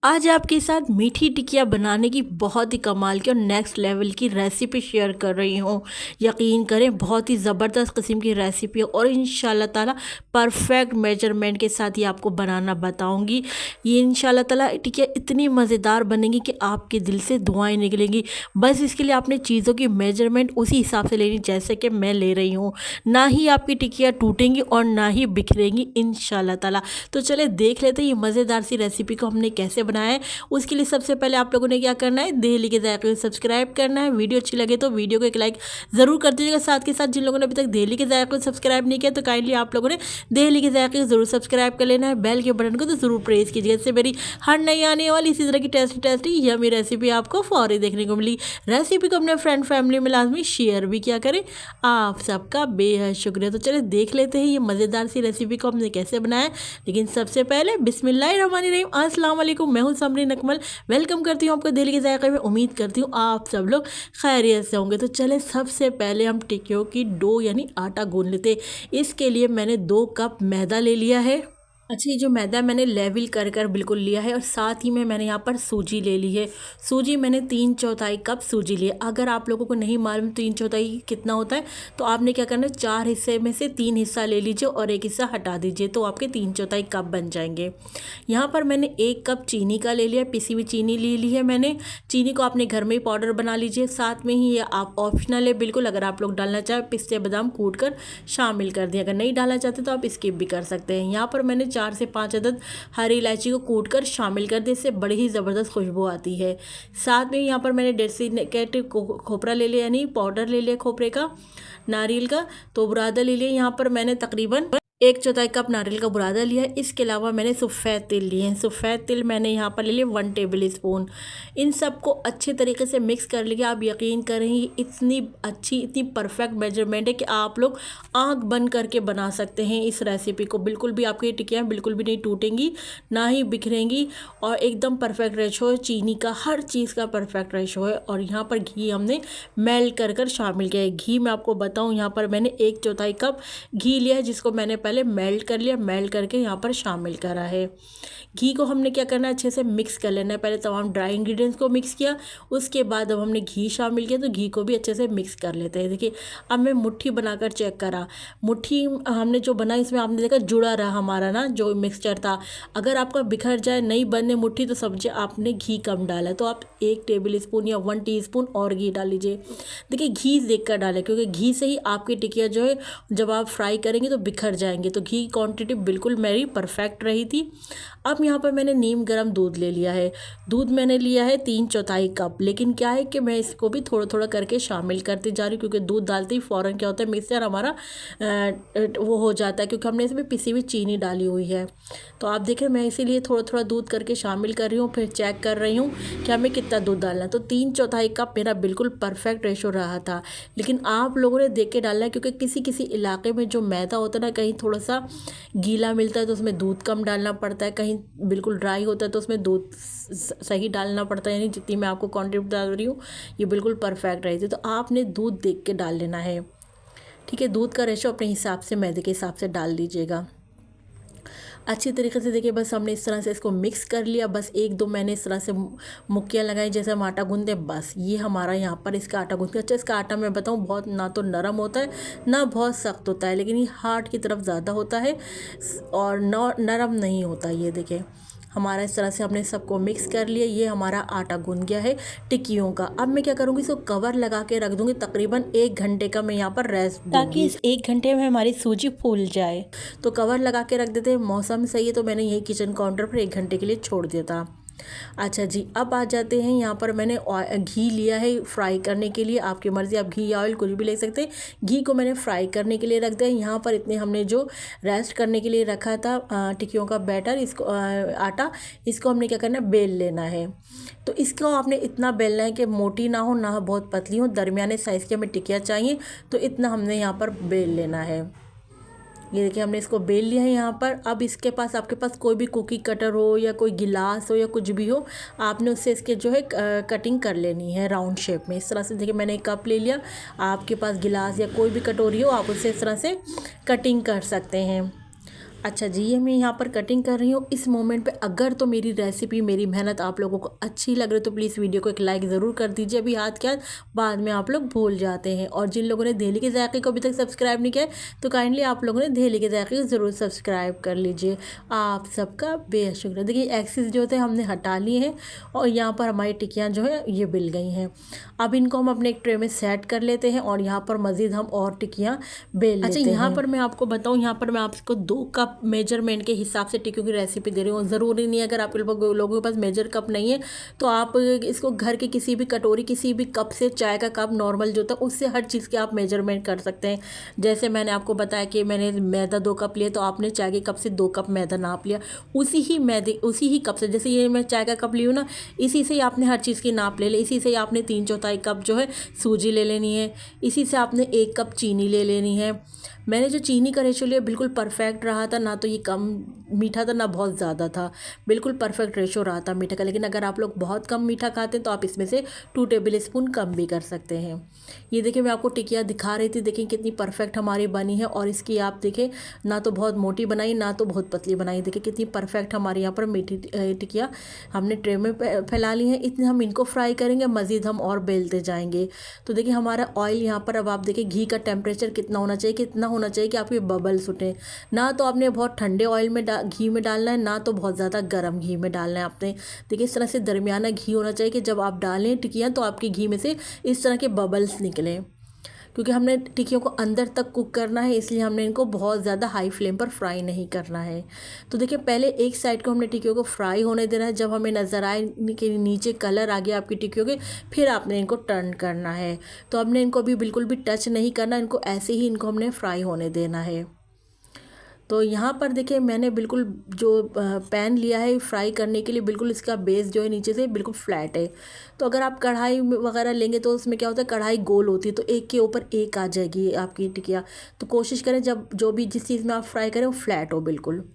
आज आपके साथ मीठी टिकिया बनाने की बहुत ही कमाल की और नेक्स्ट लेवल की रेसिपी शेयर कर रही हूँ। यकीन करें बहुत ही ज़बरदस्त किस्म की रेसिपी है और इंशाल्लाह ताला परफेक्ट मेजरमेंट के साथ ये आपको बनाना बताऊँगी। ये इंशाल्लाह ताला टिकिया इतनी मज़ेदार बनेगी कि आपके दिल से दुआएं निकलेंगी। बस इसके लिए आपने चीज़ों की मेजरमेंट उसी हिसाब से लेनी जैसे कि मैं ले रही हूँ। ना ही आपकी टिकिया टूटेंगी और ना ही बिखरेंगी इंशाल्लाह ताला। तो चले देख लेते हैं ये मज़ेदार सी रेसिपी को हमने कैसे बनाया है। उसके लिए सबसे पहले आप लोगों ने क्या करना है, दहली के ज़ायक़े को सब्सक्राइब करना है। वीडियो अच्छी लगे तो वीडियो को एक लाइक ज़रूर कर दीजिएगा। साथ के साथ जिन लोगों ने अभी तक दहली के ज़ायक़े को सब्सक्राइब नहीं किया तो काइंडली आप लोगों ने दहली के ज़ायक़े को ज़रूर सब्सक्राइब कर लेना है। बेल के बटन को तो ज़रूर प्रेस कीजिएगा, इससे मेरी हर नई आने वाली इसी तरह की टेस्टी यम्मी रेसिपी आपको फौरी देखने को मिली। रेसिपी को अपने फ्रेंड फैमिली में लाजमी शेयर भी किया करें। आप सबका बेहद शुक्रिया। तो चले देख लेते हैं ये मज़ेदार सी रेसिपी को हमने कैसे बनाया है। लेकिन सबसे पहले बिस्मिल्लाहिर्रहमानिर्रहीम, अस्सलाम वालेकुम। मैं हूँ समरीन अकमल, वेलकम करती हूँ आपको दहली के ज़ायक़े में। उम्मीद करती हूँ आप सब लोग खैरियत से होंगे। तो चले सबसे पहले हम टिक्कियों की डो यानी आटा गूंद लेते। इसके लिए मैंने 2 कप मैदा ले लिया है। अच्छा, ये जो मैदा मैंने लेवल कर बिल्कुल लिया है और साथ ही में मैंने यहाँ पर सूजी ले ली है। सूजी मैंने 3/4 कप सूजी ली है। अगर आप लोगों को नहीं मालूम 3/4 कितना होता है तो आपने क्या करना है, 4 हिस्से में से 3 हिस्सा ले लीजिए और 1 हिस्सा हटा दीजिए तो आपके 3/4 कप बन जाएंगे। यहाँ पर मैंने 1 कप चीनी का ले लिया, पिसी हुई चीनी ले ली है मैंने। चीनी को आपने घर में ही पाउडर बना लीजिए। साथ में ही ये आप ऑप्शनल है बिल्कुल, अगर आप लोग डालना चाहें पिस्ते बादाम कूट कर शामिल कर दिए। अगर नहीं डालना चाहते तो आप स्किप भी कर सकते हैं। यहाँ पर मैंने 4 से 5 अदद हरी इलायची को कूट कर शामिल कर दिए, इससे बड़ी ही ज़बरदस्त खुशबू आती है। साथ में यहाँ पर मैंने डेसिकेट खोपरा ले लिया यानी पाउडर ले लिया खोपरे का, नारियल का। तो बुरादा ले लिया। यहाँ पर मैंने तकरीबन 1/4 कप नारियल का बुरादा लिया है। इसके अलावा मैंने सफ़ेद तिल लिए हैं। सफ़ेद तिल मैंने यहाँ पर ले लिया 1 टेबल स्पून। इन सबको अच्छे तरीके से मिक्स कर लिया। आप यकीन करें इतनी अच्छी इतनी परफेक्ट मेजरमेंट है कि आप लोग आँख बंद करके बना सकते हैं इस रेसिपी को। बिल्कुल भी आपकी टिक्कियाँ बिल्कुल भी नहीं टूटेंगी, ना ही बिखरेंगी और एकदम परफेक्ट रेशो है। चीनी का हर चीज़ का परफेक्ट रेशो है। और यहाँ पर घी हमने मेल्ट कर शामिल किया है। घी मैं आपको बताऊँ, यहाँ पर मैंने 1/4 कप घी लिया है जिसको मैंने पहले मेल्ट कर लिया, मेल्ट करके यहाँ पर शामिल करा है। घी को हमने क्या करना है, अच्छे से मिक्स कर लेना है। पहले तमाम ड्राई इंग्रेडिएंट्स को मिक्स किया, उसके बाद अब हमने घी शामिल किया तो घी को भी अच्छे से मिक्स कर लेते हैं। देखिए अब मैं मुट्ठी बनाकर चेक करा, मुट्ठी हमने जो बनाई इसमें आपने देखा जुड़ा रहा हमारा ना जो मिक्सचर था। अगर आपका बिखर जाए नहीं बनने मुट्ठी तो समझे आपने घी कम डाला है। तो आप 1 टेबल स्पून या 1 टीस्पून और घी डाल लीजिए। देखिए घी देख कर डालें क्योंकि घी से ही आपकी टिकिया जो है जब आप फ्राई करेंगे तो बिखर जाएंगे। तो घी क्वांटिटी बिल्कुल मेरी परफेक्ट रही थी। अब यहाँ पर मैंने नीम गर्म दूध ले लिया है। दूध मैंने लिया है 3/4 कप। लेकिन क्या है कि मैं इसको भी थोड़ा थोड़ा करके शामिल करती जा रही हूँ क्योंकि दूध डालते ही फ़ौरन क्या होता है मिक्सचर हमारा वो हो जाता है क्योंकि हमने इसमें पिसी हुई चीनी डाली हुई है। तो आप देखें मैं इसीलिए थोड़ा थोड़ा दूध करके शामिल कर रही हूँ, फिर चेक कर रही हूँ कि हमें कितना दूध डालना है। तो 3/4 कप मेरा बिल्कुल परफेक्ट रेशो रहा था। लेकिन आप लोगों ने देख के डालना है क्योंकि किसी किसी इलाके में जो मैदा होता है ना, कहीं थोड़ा सा गीला मिलता है तो उसमें दूध कम डालना पड़ता है, कहीं बिल्कुल ड्राई होता है तो उसमें दूध सही डालना पड़ता है। यानी जितनी मैं आपको क्वांटिटी डाल रही हूँ ये बिल्कुल परफेक्ट रही थी। तो आपने दूध देख के डाल लेना है, ठीक है। दूध का रेशो अपने हिसाब से मैदे के हिसाब से डाल दीजिएगा। अच्छी तरीके से देखिए बस हमने इस तरह से इसको मिक्स कर लिया। बस 1-2 मैंने इस तरह से मुक्कियाँ लगाई जैसे हम आटा गूंदते हैं। बस ये हमारा यहाँ पर इसका आटा गूंद के अच्छा इसका आटा मैं बताऊँ बहुत ना तो नरम होता है ना बहुत सख्त होता है, लेकिन ये हार्ड की तरफ ज़्यादा होता है और नरम नहीं होता। ये देखिए हमारा इस तरह से हमने सबको मिक्स कर लिया। ये हमारा आटा गूंद गया है टिक्कियों का। अब मैं क्या करूँगी, इसको कवर लगा के रख दूँगी तकरीबन 1 घंटे का मैं यहाँ पर रेस्ट दूँगी ताकि इस 1 घंटे में हमारी सूजी फूल जाए। तो कवर लगा के रख देते हैं। मौसम सही है तो मैंने यही किचन काउंटर पर 1 घंटे के लिए छोड़ दिया था। अच्छा जी, अब आ जाते हैं यहाँ पर मैंने घी लिया है फ्राई करने के लिए। आपकी मर्ज़ी, आप घी या ऑयल कुछ भी ले सकते हैं। घी को मैंने फ्राई करने के लिए रख दिया। यहाँ पर इतने हमने जो रेस्ट करने के लिए रखा था टिक्कियों का बैटर, इसको आटा, इसको हमने क्या करना है बेल लेना है। तो इसको आपने इतना बेलना है कि मोटी ना हो ना बहुत पतली हो, दरमियाने साइज़ की हमें टिक्कियाँ चाहिए। तो इतना हमने यहाँ पर बेल लेना है। ये देखिए हमने इसको बेल लिया है यहाँ पर। अब इसके पास आपके पास कोई भी कुकी कटर हो या कोई गिलास हो या कुछ भी हो, आपने उससे इसके जो है कटिंग कर लेनी है राउंड शेप में। इस तरह से देखिए मैंने एक कप ले लिया, आपके पास गिलास या कोई भी कटोरी हो आप उससे इस तरह से कटिंग कर सकते हैं। अच्छा जी, ये मैं यहाँ पर कटिंग कर रही हूँ। इस मोमेंट पे अगर तो मेरी रेसिपी, मेरी मेहनत आप लोगों को अच्छी लग रही है तो प्लीज़ वीडियो को एक लाइक ज़रूर कर दीजिए। अभी हाथ क्या बाद में आप लोग भूल जाते हैं। और जिन लोगों ने दहली के ज़ायक़े को अभी तक सब्सक्राइब नहीं किया है तो काइंडली आप लोगों ने दहली के ज़ायक़े को ज़रूर सब्सक्राइब कर लीजिए। आप सबका बेहद शुक्रिया। देखिए एक्सेस जो होते हैं हमने हटा लिए हैं और यहाँ पर हमारी टिक्कियाँ जो है ये बिल गई हैं। अब इनको हम अपने एक ट्रे में सेट कर लेते हैं और यहाँ पर मज़ीद हम और टिक्कियाँ बेल लेते हैं। अच्छा, यहाँ पर मैं आपको बताऊँ, यहाँ पर मैं आपको 2 कप मेजरमेंट के हिसाब से टिक्कियों की रेसिपी दे रही हूँ। ज़रूरी नहीं है अगर आप लोगों के पास मेजर कप नहीं है तो आप इसको घर के किसी भी कटोरी, किसी भी कप से, चाय का कप नॉर्मल जो होता है उससे हर चीज़ के आप मेजरमेंट कर सकते हैं। जैसे मैंने आपको बताया कि मैंने मैदा 2 कप लिया तो आपने चाय के कप से 2 कप मैदा नाप लिया। उसी ही कप से, जैसे ये मैं चाय का कप ली हूँ ना, इसी से ही आपने हर चीज़ की नाप ले ली। इसी से ही आपने 3/4 कप जो है सूजी ले लेनी है। इसी से आपने 1 कप चीनी ले लेनी है। मैंने जो चीनी का रेशो लिया बिल्कुल परफेक्ट रहा था, ना तो ये कम मीठा था ना बहुत ज़्यादा था, बिल्कुल परफेक्ट रेशो रहा था मीठा का। लेकिन अगर आप लोग बहुत कम मीठा खाते हैं तो आप इसमें से 2 टेबल स्पून कम भी कर सकते हैं। ये देखिए मैं आपको टिकिया दिखा रही थी, देखिए कितनी परफेक्ट हमारी बनी है। और इसकी आप देखें, ना तो बहुत मोटी बनाई ना तो बहुत पतली बनाई, देखिए कितनी परफेक्ट हमारी यहाँ पर मीठी टिकिया हमने ट्रे में फैला ली है। इतने हम इनको फ्राई करेंगे, मज़ीद हम और बेलते जाएंगे। तो देखिए हमारा ऑयल यहाँ पर, अब आप देखिए घी का टेम्परेचर कितना होना चाहिए, कितना होना चाहिए कि आपके बबल्स उठे। ना तो आपने बहुत ठंडे ऑयल में घी में डालना है, ना तो बहुत ज़्यादा गर्म घी में डालना है आपने। देखिए इस तरह से दरमियाना घी होना चाहिए कि जब आप डालें टिकियाँ तो आपके घी में से इस तरह के बबल्स निकलें। क्योंकि हमने टिक्कियों को अंदर तक कुक करना है, इसलिए हमने इनको बहुत ज़्यादा हाई फ्लेम पर फ्राई नहीं करना है। तो देखिए पहले एक साइड को हमने टिक्कियों को फ्राई होने देना है। जब हमें नज़र आए कि नीचे कलर आ गया आपकी टिक्कियों के, फिर आपने इनको टर्न करना है। तो हमने इनको भी बिल्कुल भी टच नहीं करना, इनको ऐसे ही इनको हमने फ्राई होने देना है। तो यहाँ पर देखिए मैंने बिल्कुल जो पैन लिया है फ्राई करने के लिए, बिल्कुल इसका बेस जो है नीचे से बिल्कुल फ्लैट है। तो अगर आप कढ़ाई वगैरह लेंगे तो उसमें क्या होता है, कढ़ाई गोल होती है तो एक के ऊपर एक आ जाएगी आपकी टिकिया। तो कोशिश करें जब जो भी जिस चीज़ में आप फ्राई करें वो फ्लैट हो बिल्कुल।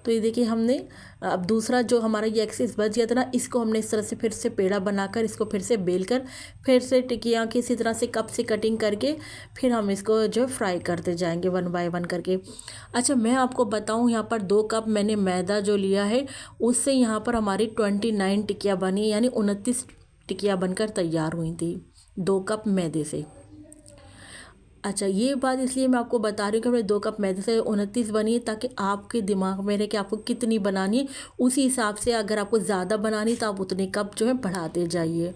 तो ये देखिए हमने अब दूसरा जो हमारा ये एक्सेस बच गया था ना, इसको हमने इस तरह से फिर से पेड़ा बनाकर इसको फिर से बेल कर फिर से टिकियाँ की इसी तरह से कप से कटिंग करके फिर हम इसको जो फ्राई करते जाएंगे 1 बाय 1 करके। अच्छा मैं आपको बताऊं, यहाँ पर 2 कप मैंने मैदा जो लिया है उससे यहाँ पर हमारी 29 टिकिया बनी, यानी 29 टिकिया बनकर तैयार हुई थी 2 कप मैदे से। अच्छा ये बात इसलिए मैं आपको बता रही हूँ कि हमने 2 कप मैदे से 29 बनी है, ताकि आपके दिमाग में रहे कि आपको कितनी बनानी है। उसी हिसाब से अगर आपको ज़्यादा बनानी तो आप उतने कप जो है बढ़ाते जाइए।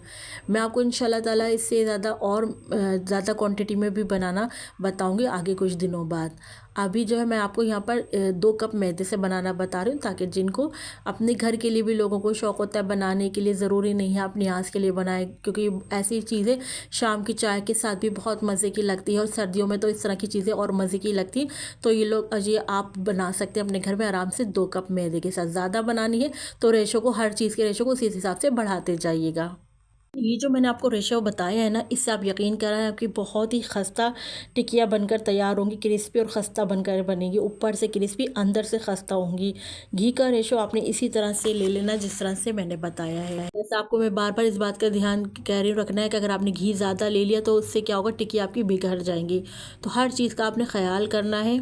मैं आपको इंशाल्लाह ताला इससे ज़्यादा और ज़्यादा क्वांटिटी में भी बनाना बताऊँगी आगे कुछ दिनों बाद। अभी जो है मैं आपको यहाँ पर 2 कप मैदे से बनाना बता रही हूँ, ताकि जिनको अपने घर के लिए भी लोगों को शौक़ होता है बनाने के लिए, ज़रूरी नहीं है आप न्याज के लिए बनाएं, क्योंकि ऐसी चीज़ें शाम की चाय के साथ भी बहुत मज़े की लगती है और सर्दियों में तो इस तरह की चीज़ें और मज़े की लगती हैं। तो ये लोग अजी आप बना सकते हैं अपने घर में आराम से 2 कप मैदे के साथ। ज़्यादा बनानी है तो रेशो को, हर चीज़ के रेशो को उसी हिसाब से बढ़ाते जाइएगा। ये जो मैंने आपको रेशो बताया है ना, इससे आप यकीन करें आपकी बहुत ही खस्ता टिकिया बनकर तैयार होंगी, क्रिस्पी और खस्ता बनकर बनेगी, ऊपर से क्रिस्पी अंदर से खस्ता होंगी। घी का रेशो आपने इसी तरह से ले लेना जिस तरह से मैंने बताया है। बस आपको मैं बार बार इस बात का ध्यान कह रही हूँ रखना है कि अगर आपने घी ज़्यादा ले लिया तो उससे क्या होगा, टिकिया आपकी बिगड़ जाएंगी। तो हर चीज़ का आपने ख्याल करना है।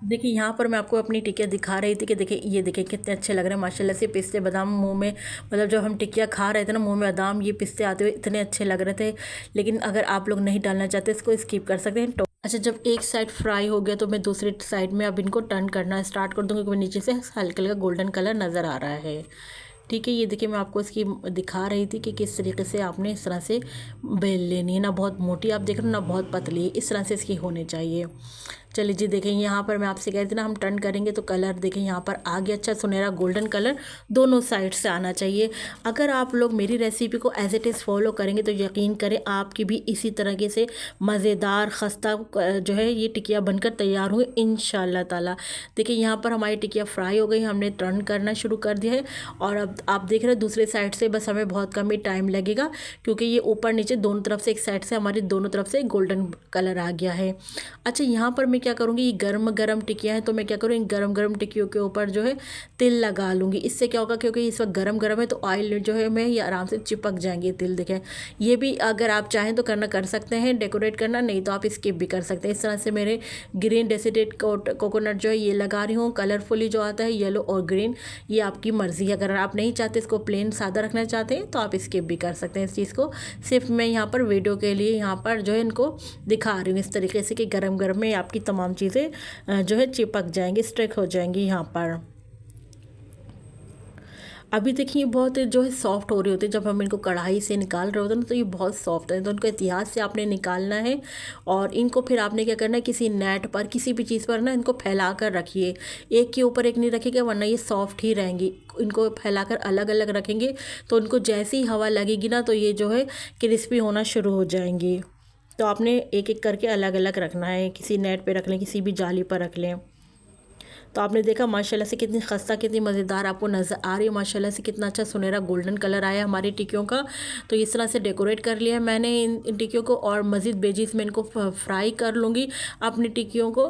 देखिए यहाँ पर मैं आपको अपनी टिकिया दिखा रही थी कि देखिए ये देखिए कितने अच्छे लग रहे हैं माशाल्लाह से। पिस्ते बादाम मुंह में, मतलब जब हम टिकिया खा रहे थे ना, मुंह में बादाम ये पिस्ते आते हुए इतने अच्छे लग रहे थे। लेकिन अगर आप लोग नहीं डालना चाहते इसको स्किप कर सकते हैं। अच्छा जब एक साइड फ्राई हो गया तो मैं दूसरी साइड में अब इनको टर्न करना स्टार्ट कर दूँगी, क्योंकि नीचे से हल्का हल्का गोल्डन कलर नज़र आ रहा है। ठीक है, ये देखिए मैं आपको इसकी दिखा रही थी कि किस तरीके से आपने इस तरह से बेल लेनी है। ना बहुत मोटी आप देख रहे हो ना बहुत पतली, इस तरह से इसकी होनी चाहिए। चलिए जी देखें, यहाँ पर मैं आपसे कह रही थी ना हम टर्न करेंगे तो कलर देखें यहाँ पर आ गया अच्छा सुनहरा गोल्डन कलर, दोनों साइड से आना चाहिए। अगर आप लोग मेरी रेसिपी को एज इट इज़ फॉलो करेंगे तो यकीन करें आपकी भी इसी तरीके से मज़ेदार खस्ता जो है ये टिकिया बनकर तैयार हुए इंशाल्लाह ताला। देखिए यहाँ पर हमारी टिकिया फ्राई हो गई, हमने टर्न करना शुरू कर दिया है। और अब आप देख रहे हैं दूसरे साइड से बस हमें बहुत कम ही टाइम लगेगा, क्योंकि ये ऊपर नीचे दोनों तरफ से, एक साइड से हमारी दोनों तरफ से गोल्डन कलर आ गया है। अच्छा यहाँ पर मैं क्या करूँगी, ये गर्म गर्म टिकियाँ हैं तो मैं क्या करूँ, इन गर्म गर्म टिक्कियों के ऊपर जो है तिल लगा लूँगी। इससे क्या होगा, क्योंकि इस वक्त गर्म गर्म है तो ऑयल जो है मैं ये आराम से चिपक जाएंगे तिल। देखें, ये भी अगर आप चाहें तो कर सकते हैं डेकोरेट करना, नहीं तो आप स्किप भी कर सकते हैं। इस तरह से मेरे ग्रीन डेसिडेड कोकोनट जो है ये लगा रही हूँ, कलरफुली जो आता है येलो और ग्रीन, ये आपकी मर्ज़ी है। अगर आप नहीं चाहते इसको प्लेन सादा रखना चाहते हैं तो आप स्किप भी कर सकते हैं इस चीज़ को। सिर्फ मैं यहाँ पर वीडियो के लिए यहाँ पर जो है इनको दिखा रही हूँ इस तरीके से कि गरम गरम में आपकी तमाम चीज़ें जो है चिपक जाएंगी, स्टिक हो जाएंगी यहाँ पर। अभी देखिए बहुत जो है सॉफ्ट हो रही होती है, जब हम इनको कढ़ाई से निकाल रहे होते हैं ना तो ये बहुत सॉफ्ट है, तो उनको एहतियात से आपने निकालना है। और इनको फिर आपने क्या करना है, किसी नेट पर किसी भी चीज़ पर ना इनको फैला कर रखिए, एक के ऊपर एक नहीं रखिएगा वरना ये सॉफ्ट ही रहेंगी। इनको फैलाकर अलग अलग रखेंगे तो उनको जैसी ही हवा लगेगी ना तो ये जो है क्रिस्पी होना शुरू हो जाएंगी। तो आपने एक एक करके अलग अलग रखना है, किसी नेट पे रख लें, किसी भी जाली पर रख लें। तो आपने देखा माशाल्लाह से कितनी खस्ता, कितनी मज़ेदार आपको नज़र आ रही है। माशाल्लाह से कितना अच्छा सुनहरा गोल्डन कलर आया हमारी टिक्कियों का। तो इस तरह से डेकोरेट कर लिया है मैंने इन टिक्कियों को, और मज़ीद वेजिस में इनको फ्राई कर लूँगी अपनी टिक्कियों को।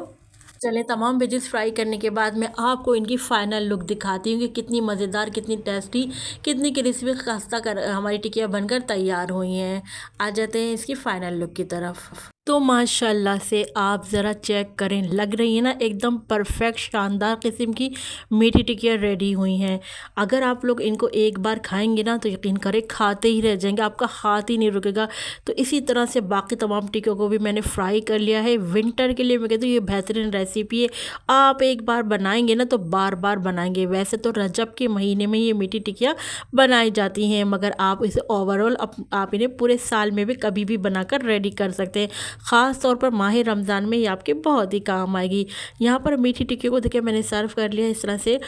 चलें, तमाम वेजिस फ्राई करने के बाद मैं आपको इनकी फ़ाइनल लुक दिखाती हूँ कि कितनी मज़ेदार, कितनी टेस्टी, कितनी क्रिस्पी खस्ता कर हमारी टिक्कियाँ बनकर तैयार हुई हैं। आ जाते हैं इसकी फ़ाइनल लुक की तरफ। तो माशाल्लाह से आप ज़रा चेक करें, लग रही है ना एकदम परफेक्ट शानदार किस्म की मीठी टिक्कियाँ रेडी हुई हैं। अगर आप लोग इनको एक बार खाएंगे ना तो यकीन करें खाते ही रह जाएंगे, आपका हाथ ही नहीं रुकेगा। तो इसी तरह से बाकी तमाम टिक्कियों को भी मैंने फ्राई कर लिया है। विंटर के लिए मैं कहती हूँ ये बेहतरीन रेसिपी है, आप एक बार बनाएंगे ना तो बार बार बनाएंगे। वैसे तो रजब के महीने में ये मीठी टिक्कियाँ बनाई जाती हैं, मगर आप इसे ओवरऑल आप इन्हें पूरे साल में भी कभी भी बनाकर रेडी कर सकते हैं। ख़ास तौर पर माह रमज़ान में ये आपके बहुत ही काम आएगी। यहाँ पर मीठी टिक्की को देखिए मैंने सर्व कर लिया इस तरह से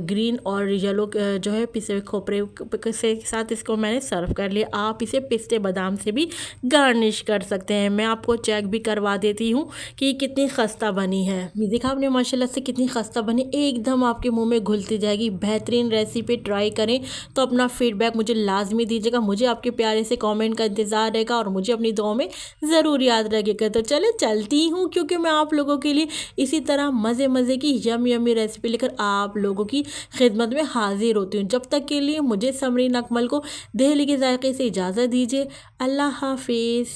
ग्रीन और येलो जो है पिसे हुए खोपरे से साथ इसको मैंने सर्व कर लिया। आप इसे पिस्ते बादाम से भी गार्निश कर सकते हैं। मैं आपको चेक भी करवा देती हूँ कि कितनी खस्ता बनी है। ये देखा आपने माशाल्लाह से कितनी खस्ता बनी, एकदम आपके मुँह में घुलती जाएगी। बेहतरीन रेसिपी ट्राई करें तो अपना फीडबैक मुझे लाजमी दीजिएगा। मुझे आपके प्यारे से कमेंट का इंतज़ार रहेगा और मुझे अपनी दुआओं में ज़रूर याद रखिएगा। तो चले चलती हूँ, क्योंकि मैं आप लोगों के लिए इसी तरह मज़े मज़े की यमी रेसिपी लेकर आप लोगों की खिदमत में हाजिर होती हूँ। जब तक के लिए मुझे समरीन अकमल को दहली के जायके से इजाज़त दीजिए। अल्लाह हाफिज़।